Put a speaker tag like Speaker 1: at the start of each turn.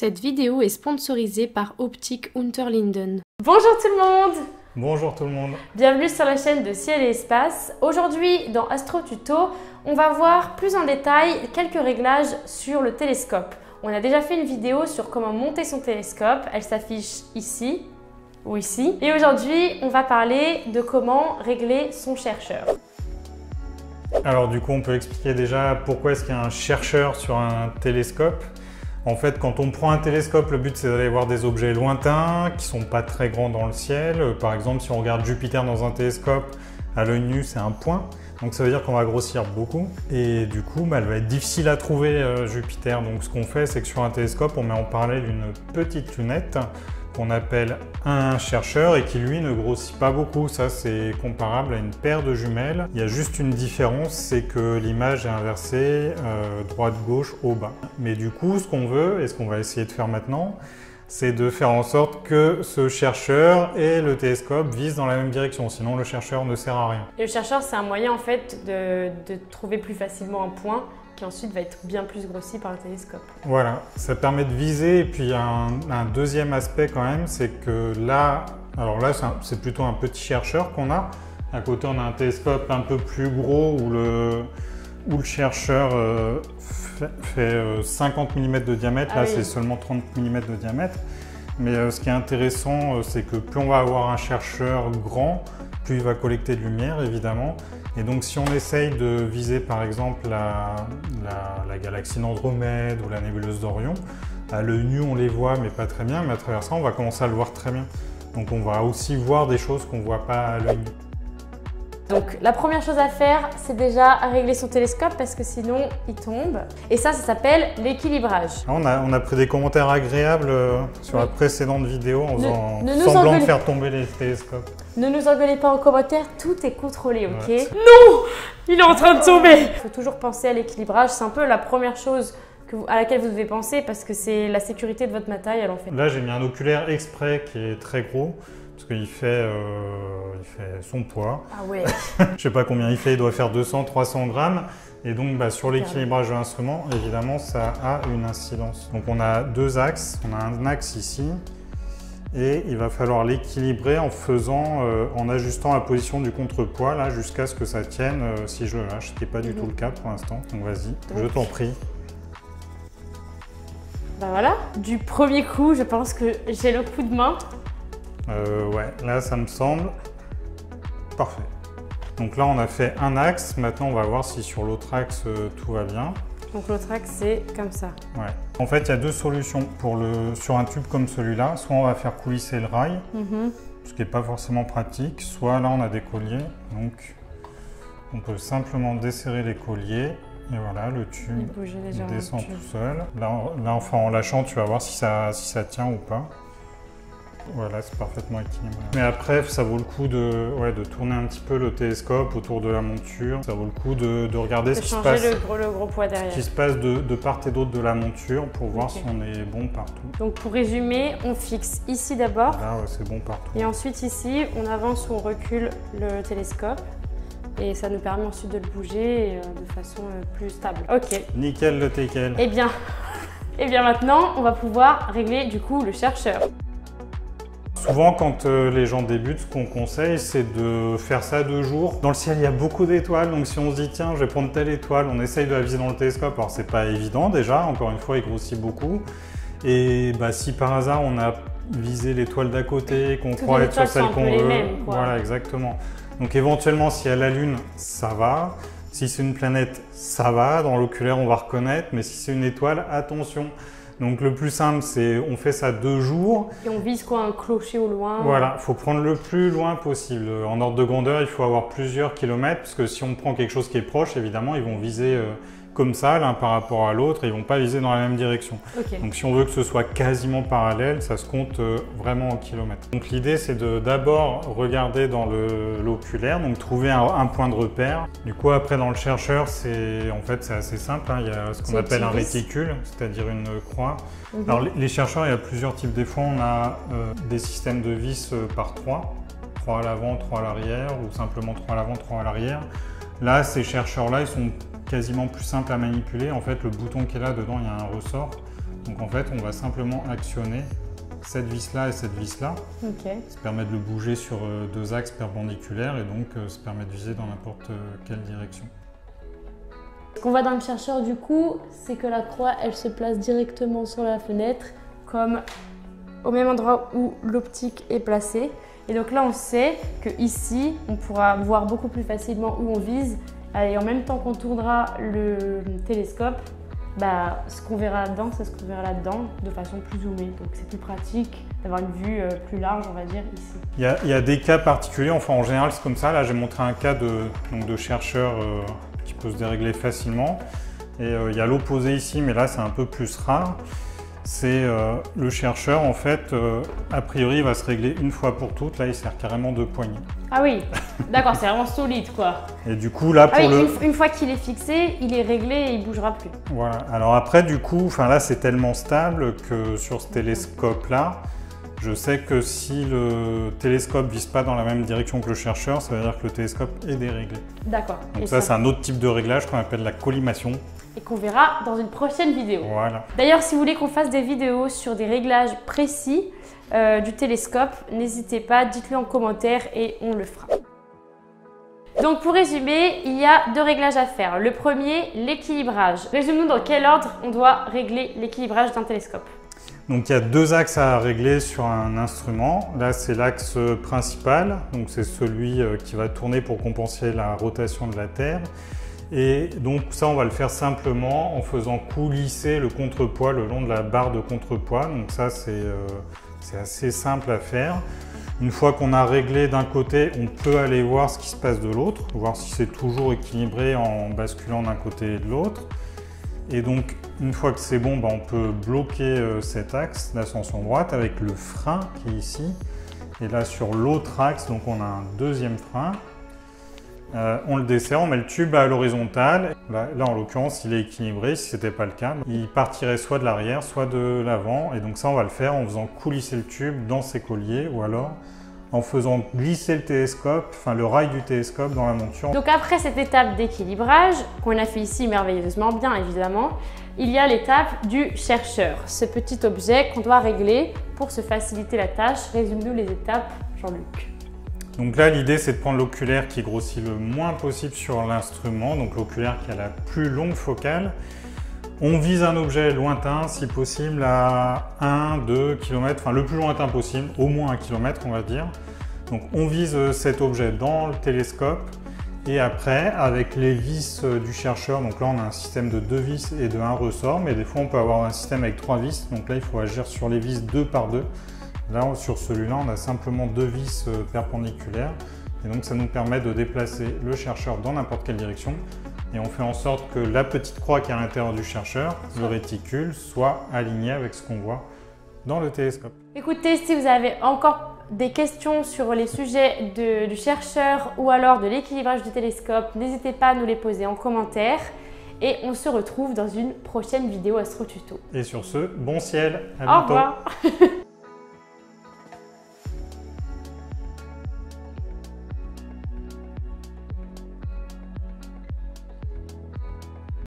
Speaker 1: Cette vidéo est sponsorisée par Optique Unterlinden. Bonjour tout le monde!
Speaker 2: Bonjour tout le monde!
Speaker 1: Bienvenue sur la chaîne de Ciel et Espace. Aujourd'hui, dans Astro Tuto, on va voir plus en détail quelques réglages sur le télescope. On a déjà fait une vidéo sur comment monter son télescope. Elle s'affiche ici ou ici. Et aujourd'hui, on va parler de comment régler son chercheur.
Speaker 2: Alors du coup, on peut expliquer déjà pourquoi est-ce qu'il y a un chercheur sur un télescope. En fait, quand on prend un télescope, le but c'est d'aller voir des objets lointains qui ne sont pas très grands dans le ciel. Par exemple, si on regarde Jupiter dans un télescope, à l'œil nu, c'est un point. Donc ça veut dire qu'on va grossir beaucoup. Et du coup, elle va être difficile à trouver Jupiter. Donc ce qu'on fait, c'est que sur un télescope, on met en parallèle une petite lunette qu'on appelle un chercheur et qui lui ne grossit pas beaucoup. Ça, c'est comparable à une paire de jumelles. Il y a juste une différence, c'est que l'image est inversée droite-gauche, haut-bas. Mais du coup, ce qu'on veut et ce qu'on va essayer de faire maintenant, c'est de faire en sorte que ce chercheur et le télescope visent dans la même direction. Sinon, le chercheur ne sert à rien.
Speaker 1: Et le chercheur, c'est un moyen en fait de trouver plus facilement un point qui ensuite va être bien plus grossi par le télescope.
Speaker 2: Voilà, ça permet de viser. Et puis il y a un deuxième aspect quand même, c'est que là, alors là c'est plutôt un petit chercheur qu'on a. À côté on a un télescope un peu plus gros où le chercheur fait 50 mm de diamètre, là c'est seulement 30 mm de diamètre. Mais ce qui est intéressant, c'est que plus on va avoir un chercheur grand, plus il va collecter de lumière évidemment. Et donc si on essaye de viser par exemple la galaxie d'Andromède ou la nébuleuse d'Orion, à l'œil nu on les voit mais pas très bien, mais à travers ça on va commencer à le voir très bien. Donc on va aussi voir des choses qu'on ne voit pas à l'œil nu.
Speaker 1: Donc la première chose à faire, c'est déjà régler son télescope parce que sinon il tombe. Et ça s'appelle l'équilibrage.
Speaker 2: On a pris des commentaires agréables sur la précédente vidéo en faisant semblant de faire tomber les télescopes.
Speaker 1: Ne nous engueulez pas en commentaire, tout est contrôlé, ok? Ouais. Non! Il est en train de tomber! Il faut toujours penser à l'équilibrage, c'est un peu la première chose à laquelle vous devez penser parce que c'est la sécurité de votre matériel en fait.
Speaker 2: Là j'ai mis un oculaire exprès qui est très gros. Parce qu'il fait son poids.
Speaker 1: Ah ouais.
Speaker 2: Je sais pas combien il fait, il doit faire 200-300 grammes. Et donc sur l'équilibrage de l'instrument, évidemment, ça a une incidence. Donc on a deux axes, on a un axe ici. Et il va falloir l'équilibrer en ajustant la position du contrepoids là jusqu'à ce que ça tienne si je le lâche, ce qui n'est pas du tout le cas pour l'instant. Donc vas-y, je t'en prie.
Speaker 1: Bah voilà, du premier coup, je pense que j'ai le coup de main.
Speaker 2: Ouais, là ça me semble parfait. Donc là on a fait un axe, maintenant on va voir si sur l'autre axe tout va bien.
Speaker 1: Donc l'autre axe c'est comme ça.
Speaker 2: Ouais. En fait il y a deux solutions sur un tube comme celui-là. Soit on va faire coulisser le rail, ce qui n'est pas forcément pratique, soit là on a des colliers, donc on peut simplement desserrer les colliers. Et voilà, le tube descend tout seul. Là enfin en lâchant tu vas voir si ça tient ou pas. Voilà, c'est parfaitement équilibré. Mais après, ça vaut le coup de tourner un petit peu le télescope autour de la monture. Ça vaut le coup de regarder ce qui se passe,
Speaker 1: le gros poids derrière.
Speaker 2: Ce qui se passe de part et d'autre de la monture pour voir si on est bon partout.
Speaker 1: Donc pour résumer, on fixe ici d'abord.
Speaker 2: Là, ouais, c'est bon partout.
Speaker 1: Et ensuite ici, on avance ou on recule le télescope. Et ça nous permet ensuite de le bouger de façon plus stable. Ok.
Speaker 2: Nickel le teckel.
Speaker 1: Eh bien maintenant, on va pouvoir régler du coup le chercheur.
Speaker 2: Souvent, quand les gens débutent, ce qu'on conseille, c'est de faire ça 2 jours. Dans le ciel, il y a beaucoup d'étoiles, donc si on se dit, tiens, je vais prendre telle étoile, on essaye de la viser dans le télescope. Alors, c'est pas évident déjà, encore une fois, il grossit beaucoup. Et si par hasard, on a visé l'étoile d'à côté, qu'on croit être sur celle qu'on veut, voilà, exactement. Donc, éventuellement, si y a la Lune, ça va. Si c'est une planète, ça va. Dans l'oculaire, on va reconnaître, mais si c'est une étoile, attention. Donc le plus simple, c'est on fait ça 2 jours.
Speaker 1: Et on vise quoi, un clocher au loin?
Speaker 2: Voilà, il faut prendre le plus loin possible. En ordre de grandeur, il faut avoir plusieurs kilomètres, parce que si on prend quelque chose qui est proche, évidemment, ils vont viser comme ça, l'un par rapport à l'autre, et ils ne vont pas viser dans la même direction.
Speaker 1: Okay.
Speaker 2: Donc si on veut que ce soit quasiment parallèle, ça se compte vraiment en kilomètres. Donc l'idée, c'est de d'abord regarder dans l'oculaire, donc trouver un point de repère. Du coup, après, dans le chercheur, c'est assez simple, hein. Il y a ce qu'on appelle un réticule, c'est-à-dire une croix. Alors les chercheurs, il y a plusieurs types. Des fois, on a des systèmes de vis par 3 à l'avant, 3 à l'arrière, ou simplement 3 à l'avant, 3 à l'arrière. Là, ces chercheurs-là, ils sont quasiment plus simples à manipuler. En fait, le bouton qui est là, dedans, il y a un ressort. Donc en fait, on va simplement actionner cette vis-là et cette vis-là.
Speaker 1: Ok.
Speaker 2: Ça permet de le bouger sur deux axes perpendiculaires et donc ça permet de viser dans n'importe quelle direction.
Speaker 1: Ce qu'on voit dans le chercheur du coup, c'est que la croix, elle se place directement sur la fenêtre, comme au même endroit où l'optique est placée. Et donc là, on sait que ici, on pourra voir beaucoup plus facilement où on vise. Et en même temps qu'on tournera le télescope, ce qu'on verra là-dedans, c'est ce qu'on verra là-dedans de façon plus zoomée. Donc c'est plus pratique d'avoir une vue plus large, on va dire, ici.
Speaker 2: Il y a des cas particuliers, enfin en général c'est comme ça. Là, j'ai montré un cas de chercheur qui peut se dérégler facilement. Et il y a l'opposé ici, mais là c'est un peu plus rare. C'est le chercheur, en fait, a priori, il va se régler une fois pour toutes. Là, il sert carrément de poignée.
Speaker 1: Ah oui, d'accord, c'est vraiment solide, quoi.
Speaker 2: Et du coup, là, pour
Speaker 1: une fois qu'il est fixé, il est réglé et il ne bougera plus.
Speaker 2: Voilà. Alors après, du coup, là, c'est tellement stable que sur ce télescope-là, je sais que si le télescope ne vise pas dans la même direction que le chercheur, ça veut dire que le télescope est déréglé.
Speaker 1: D'accord.
Speaker 2: Donc ça, c'est un autre type de réglage qu'on appelle la collimation.
Speaker 1: Et qu'on verra dans une prochaine vidéo.
Speaker 2: Voilà.
Speaker 1: D'ailleurs, si vous voulez qu'on fasse des vidéos sur des réglages précis du télescope, n'hésitez pas, dites-le en commentaire et on le fera. Donc pour résumer, il y a deux réglages à faire. Le premier, l'équilibrage. Résume-nous dans quel ordre on doit régler l'équilibrage d'un télescope.
Speaker 2: Donc il y a deux axes à régler sur un instrument. Là, c'est l'axe principal, donc c'est celui qui va tourner pour compenser la rotation de la Terre. Et donc ça, on va le faire simplement en faisant coulisser le contrepoids le long de la barre de contrepoids. Donc ça, c'est assez simple à faire. Une fois qu'on a réglé d'un côté, on peut aller voir ce qui se passe de l'autre, voir si c'est toujours équilibré en basculant d'un côté et de l'autre. Et donc, une fois que c'est bon, on peut bloquer cet axe d'ascension droite avec le frein qui est ici. Et là, sur l'autre axe, donc on a un deuxième frein. On le desserre, on met le tube à l'horizontale. Là, en l'occurrence, il est équilibré. Si ce n'était pas le cas, il partirait soit de l'arrière, soit de l'avant. Et donc ça, on va le faire en faisant coulisser le tube dans ses colliers ou alors en faisant glisser le télescope, le rail du télescope dans la monture.
Speaker 1: Donc après cette étape d'équilibrage, qu'on a fait ici merveilleusement bien évidemment, il y a l'étape du chercheur, ce petit objet qu'on doit régler pour se faciliter la tâche. Résume-nous les étapes, Jean-Luc.
Speaker 2: Donc là, l'idée, c'est de prendre l'oculaire qui grossit le moins possible sur l'instrument, donc l'oculaire qui a la plus longue focale. On vise un objet lointain, si possible à 1-2 km, le plus lointain possible, au moins 1 km on va dire. Donc on vise cet objet dans le télescope et après, avec les vis du chercheur, donc là on a un système de 2 vis et de 1 ressort, mais des fois on peut avoir un système avec 3 vis, donc là il faut agir sur les vis 2 par 2. Là, sur celui-là, on a simplement 2 vis perpendiculaires et donc ça nous permet de déplacer le chercheur dans n'importe quelle direction et on fait en sorte que la petite croix qui est à l'intérieur du chercheur, le réticule, soit aligné avec ce qu'on voit dans le télescope.
Speaker 1: Écoutez, si vous avez encore des questions sur les sujets du chercheur ou alors de l'équilibrage du télescope, n'hésitez pas à nous les poser en commentaire et on se retrouve dans une prochaine vidéo Astro Tuto.
Speaker 2: Et sur ce, bon ciel, à
Speaker 1: bientôt. Au revoir.